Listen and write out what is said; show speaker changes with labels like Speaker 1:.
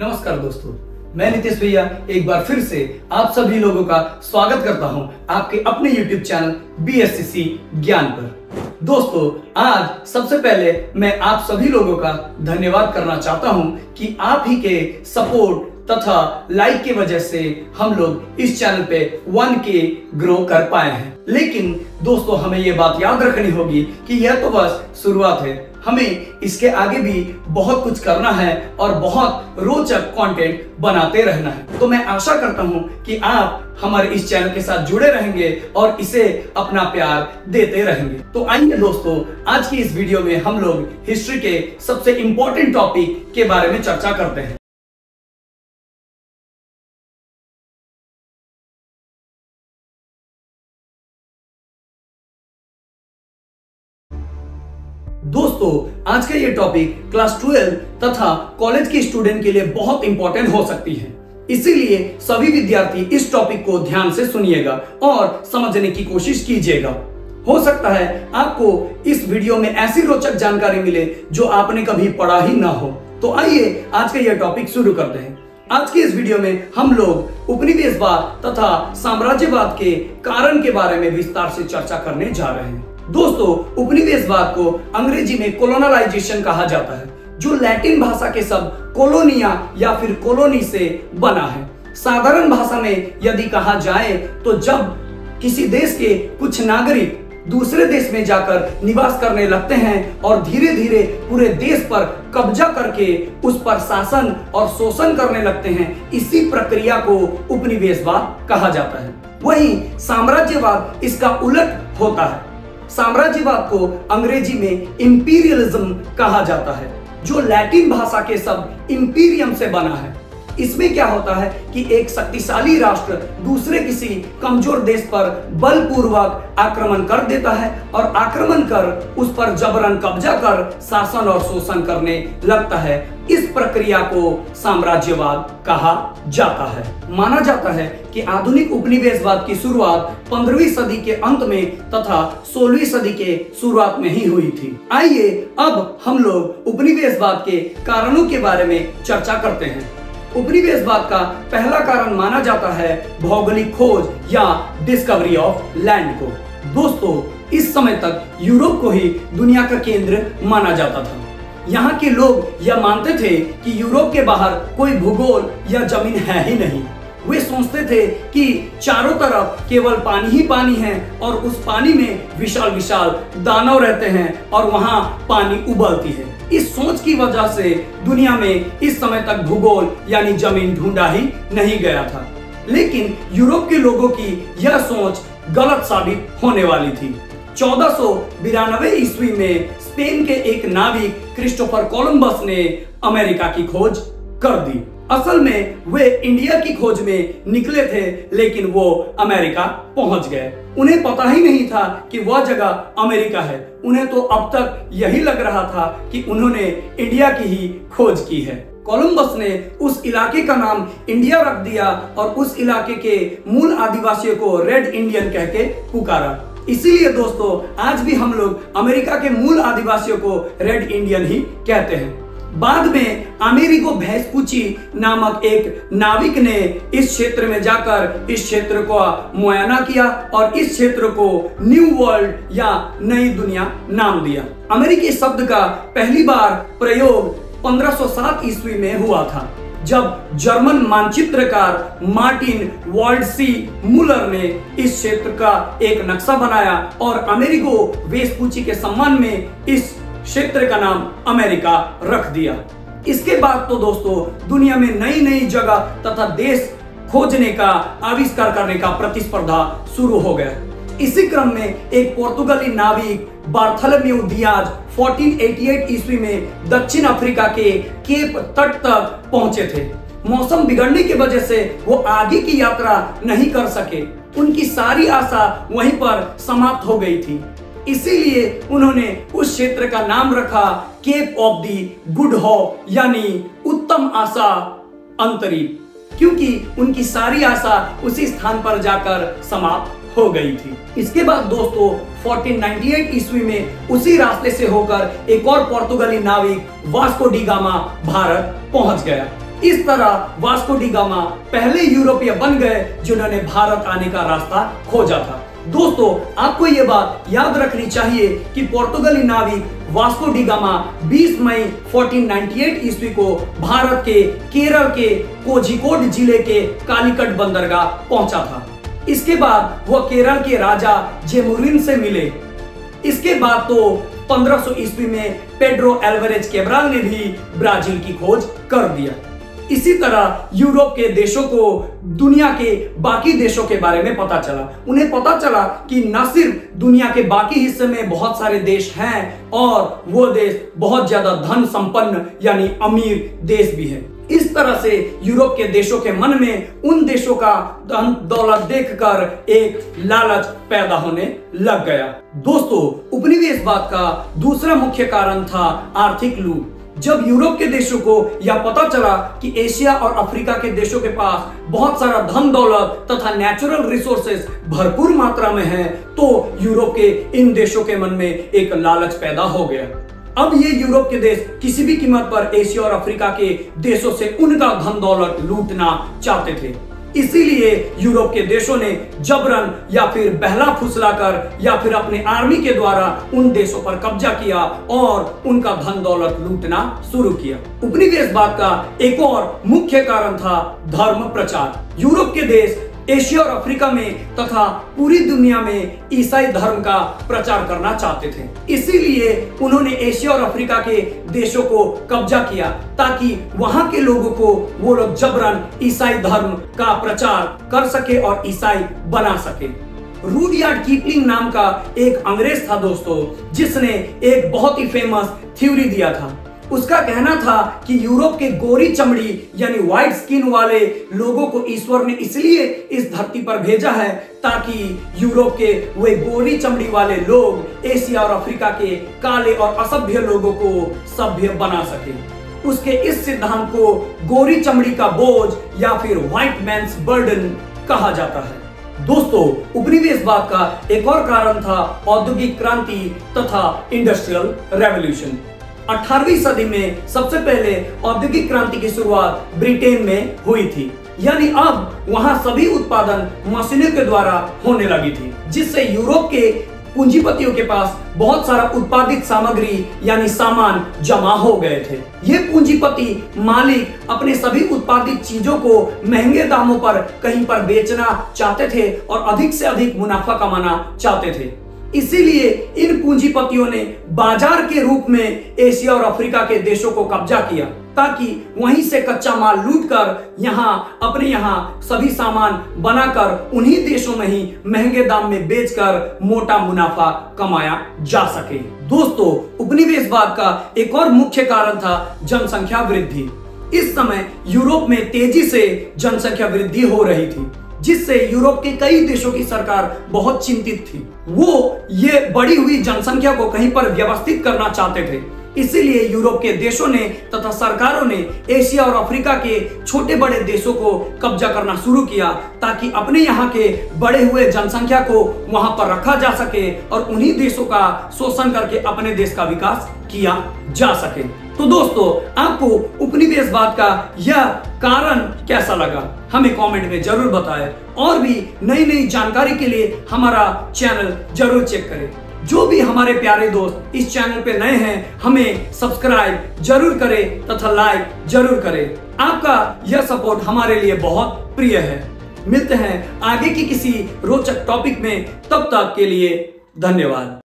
Speaker 1: नमस्कार दोस्तों, मैं नितेश भैया एक बार फिर से आप सभी लोगों का स्वागत करता हूं आपके अपने YouTube चैनल BSCC ज्ञान पर। दोस्तों, आज सबसे पहले मैं आप सभी लोगों का धन्यवाद करना चाहता हूं कि आप ही के सपोर्ट तथा लाइक की वजह से हम लोग इस चैनल पे 1K ग्रो कर पाए हैं। लेकिन दोस्तों, हमें ये बात याद रखनी होगी कि यह तो बस शुरुआत है, हमें इसके आगे भी बहुत कुछ करना है और बहुत रोचक कंटेंट बनाते रहना है। तो मैं आशा करता हूं कि आप हमारे इस चैनल के साथ जुड़े रहेंगे और इसे अपना प्यार देते रहेंगे। तो आइए दोस्तों, आज की इस वीडियो में हम लोग हिस्ट्री के सबसे इंपॉर्टेंट टॉपिक के बारे में चर्चा करते हैं। दोस्तों, आज का ये टॉपिक क्लास 12 तथा कॉलेज के स्टूडेंट के लिए बहुत इंपॉर्टेंट हो सकती है। इसीलिए सभी विद्यार्थी इस टॉपिक को ध्यान से सुनिएगा और समझने की कोशिश कीजिएगा। हो सकता है आपको इस वीडियो में ऐसी रोचक जानकारी मिले जो आपने कभी पढ़ा ही ना हो। तो आइए आज का यह टॉपिक शुरू करते हैं। आज के इस वीडियो में हम लोग उपनिवेशवाद तथा साम्राज्यवाद के कारण के बारे में विस्तार से चर्चा करने जा रहे हैं। दोस्तों, उपनिवेशवाद को अंग्रेजी में कोलोनालाइजेशन कहा जाता है, जो लैटिन भाषा के शब्द कोलोनिया या फिर कॉलोनी से बना है। साधारण भाषा में यदि कहा जाए तो जब किसी देश के कुछ नागरिक दूसरे देश में जाकर निवास करने लगते हैं और धीरे धीरे पूरे देश पर कब्जा करके उस पर शासन और शोषण करने लगते हैं, इसी प्रक्रिया को उपनिवेशवाद कहा जाता है। वहीं साम्राज्यवाद इसका उलट होता है। साम्राज्यवाद को अंग्रेजी में इंपीरियलिज्म कहा जाता है, जो लैटिन भाषा के शब्द इंपीरियम से बना है। इसमें क्या होता है कि एक शक्तिशाली राष्ट्र दूसरे किसी कमजोर देश पर बलपूर्वक आक्रमण कर देता है और आक्रमण कर उस पर जबरन कब्जा कर शासन और शोषण करने लगता है। इस प्रक्रिया को साम्राज्यवाद कहा जाता है। माना जाता है कि आधुनिक उपनिवेशवाद की शुरुआत 15वीं सदी के अंत में तथा 16वीं सदी के शुरुआत में ही हुई थी। आइए अब हम लोग उपनिवेशवाद के कारणों के बारे में चर्चा करते हैं। उपनिवेशवाद का पहला कारण माना जाता है भौगोलिक खोज या डिस्कवरी ऑफ लैंड को। दोस्तों, इस समय तक यूरोप को ही दुनिया का केंद्र माना जाता था। यहाँ के लोग यह मानते थे कि यूरोप के बाहर कोई भूगोल या जमीन है ही नहीं। वे सोचते थे कि चारों तरफ केवल पानी ही पानी है और उस पानी में विशाल विशाल दानव रहते हैं और वहां पानी उबलती है। इस सोच की वजह से दुनिया में इस समय तक भूगोल यानी जमीन ढूंढा ही नहीं गया था। लेकिन यूरोप के लोगों की यह सोच गलत साबित होने वाली थी। 1492 ईस्वी में स्पेन के एक नाविक क्रिस्टोफर कोलंबस ने अमेरिका की खोज कर दी। असल में वे इंडिया की खोज में निकले थे, लेकिन वो अमेरिका पहुंच गए। उन्हें पता ही नहीं था कि वह जगह अमेरिका है। उन्हें तो अब तक यही लग रहा था कि उन्होंने इंडिया की ही खोज की है। कोलंबस ने उस इलाके का नाम इंडिया रख दिया और उस इलाके के मूल आदिवासियों को रेड इंडियन कह के पुकारा। इसीलिए दोस्तों, आज भी हम लोग अमेरिका के मूल आदिवासियों को रेड इंडियन ही कहते हैं। बाद में अमेरिगो वेस्पुची नामक एक नाविक ने इस क्षेत्र में जाकर इस क्षेत्र को मुआयना किया और इस क्षेत्र को न्यू वर्ल्ड या नई दुनिया नाम दिया। अमेरिकी शब्द का पहली बार प्रयोग 1507 ईस्वी में हुआ था, जब जर्मन मानचित्रकार मार्टिन वाल्डसी मुलर ने इस क्षेत्र का एक नक्शा बनाया और अमेरिगो वेस्पुची के सम्मान में इस क्षेत्र का नाम अमेरिका रख दिया। इसके बाद तो दोस्तों, दुनिया में नई नई जगह तथा देश खोजने का, आविष्कार करने का प्रतिस्पर्धा शुरू हो गया। इसी क्रम में एक पुर्तगाली नाविक बार्थोलोमेउ दियाज 1488 ईस्वी में दक्षिण अफ्रीका के केप तट तक पहुंचे थे। मौसम बिगड़ने की वजह से वो आगे की यात्रा नहीं कर सके। उनकी सारी आशा वहीं पर समाप्त हो गई थी। इसीलिए उन्होंने उस क्षेत्र का नाम रखा Cape of the Good Hope, यानी उत्तम आशा अंतरिक्ष, क्योंकि उनकी सारी आशा उसी स्थान पर जाकर समाप्त हो गई थी। इसके बाद दोस्तों 1498 ईस्वी में उसी रास्ते से होकर एक और पुर्तगाली नाविक वास्को डी गामा भारत पहुंच गया। इस तरह वास्को डी गामा पहले यूरोपीय बन गए जिन्होंने भारत आने का रास्ता खोजा था। दोस्तों, आपको ये बात याद रखनी चाहिए कि पुर्तगाली नाविक वास्को डी गामा 20 मई 1498 ईस्वी को भारत के केरल के कोझिकोड जिले के कालीकट बंदरगाह पहुंचा था। इसके बाद वह केरल के राजा जेमुरिन से मिले। इसके बाद तो 1500 ईस्वी में पेड्रो एल्वारेज कैब्राल ने भी ब्राजील की खोज कर दिया। इसी तरह यूरोप के देशों को दुनिया के बाकी देशों के बारे में पता चला। उन्हें पता चला कि न सिर्फ दुनिया के बाकी हिस्से में बहुत सारे देश हैं और वो देश बहुत ज्यादा धन संपन्न यानी अमीर देश भी है। इस तरह से यूरोप के देशों के मन में उन देशों का धन दौलत देखकर एक लालच पैदा होने लग गया। दोस्तों, उपनिवेशवाद का दूसरा मुख्य कारण था आर्थिक लूट। जब यूरोप के देशों को यह पता चला कि एशिया और अफ्रीका के देशों के पास बहुत सारा धन दौलत तथा नेचुरल रिसोर्सेज भरपूर मात्रा में है, तो यूरोप के इन देशों के मन में एक लालच पैदा हो गया। अब ये यूरोप के देश किसी भी कीमत पर एशिया और अफ्रीका के देशों से उनका धन दौलत लूटना चाहते थे। इसीलिए यूरोप के देशों ने जबरन या फिर बहला फुसलाकर या फिर अपने आर्मी के द्वारा उन देशों पर कब्जा किया और उनका धन दौलत लूटना शुरू किया। उपनिवेशवाद का एक और मुख्य कारण था धर्म प्रचार। यूरोप के देश एशिया और अफ्रीका में तथा पूरी दुनिया में ईसाई धर्म का प्रचार करना चाहते थे। इसीलिए उन्होंने एशिया और अफ्रीका के देशों को कब्जा किया ताकि वहां के लोगों को वो लोग जबरन ईसाई धर्म का प्रचार कर सके और ईसाई बना सके। रूडयार्ड किपलिंग नाम का एक अंग्रेज था दोस्तों, जिसने एक बहुत ही फेमस थ्योरी दिया था। उसका कहना था कि यूरोप के गोरी चमड़ी यानी व्हाइट स्किन वाले लोगों को ईश्वर ने इसलिए इस धरती पर भेजा है ताकि यूरोप के वे गोरी चमड़ी वाले लोग एशिया और अफ्रीका के काले और असभ्य लोगों को सभ्य बना सके। उसके इस सिद्धांत को गोरी चमड़ी का बोझ या फिर व्हाइट मैन्स बर्डन कहा जाता है। दोस्तों, उपनिवेशवाद का एक और कारण था औद्योगिक क्रांति तथा इंडस्ट्रियल रेवोल्यूशन। 18वीं सदी में सबसे पहले औद्योगिक क्रांति की शुरुआत ब्रिटेन में हुई थी, यानी अब वहां सभी उत्पादन मशीनों के द्वारा होने लगी थी, जिससे यूरोप के पूंजीपतियों के पास बहुत सारा उत्पादित सामग्री यानी सामान जमा हो गए थे। ये पूंजीपति मालिक अपने सभी उत्पादित चीजों को महंगे दामों पर कहीं पर बेचना चाहते थे और अधिक से अधिक मुनाफा कमाना चाहते थे। इसीलिए इन पूंजीपतियों ने बाजार के रूप में एशिया और अफ्रीका के देशों को कब्जा किया ताकि वहीं से कच्चा माल लूटकर अपने यहाँ सभी सामान बनाकर उन्हीं देशों में ही महंगे दाम में बेचकर मोटा मुनाफा कमाया जा सके। दोस्तों, उपनिवेशवाद का एक और मुख्य कारण था जनसंख्या वृद्धि। इस समय यूरोप में तेजी से जनसंख्या वृद्धि हो रही थी, जिससे यूरोप के कई देशों की सरकार बहुत चिंतित थी। वो ये बढ़ी हुई जनसंख्या को कहीं पर व्यवस्थित करना चाहते थे। इसीलिए यूरोप के देशों ने तथा सरकारों ने एशिया और अफ्रीका के छोटे बड़े देशों को कब्जा करना शुरू किया ताकि अपने यहाँ के बढ़े हुए जनसंख्या को वहां पर रखा जा सके और उन्हीं देशों का शोषण करके अपने देश का विकास किया जा सके। तो दोस्तों, आपको उपनिवेशवाद का यह कारण कैसा लगा हमें कमेंट में जरूर बताएं और भी नई नई जानकारी के लिए हमारा चैनल जरूर चेक करें। जो भी हमारे प्यारे दोस्त इस चैनल पे नए हैं, हमें सब्सक्राइब जरूर करें तथा लाइक जरूर करें। आपका यह सपोर्ट हमारे लिए बहुत प्रिय है। मिलते हैं आगे की किसी रोचक टॉपिक में, तब तक के लिए धन्यवाद।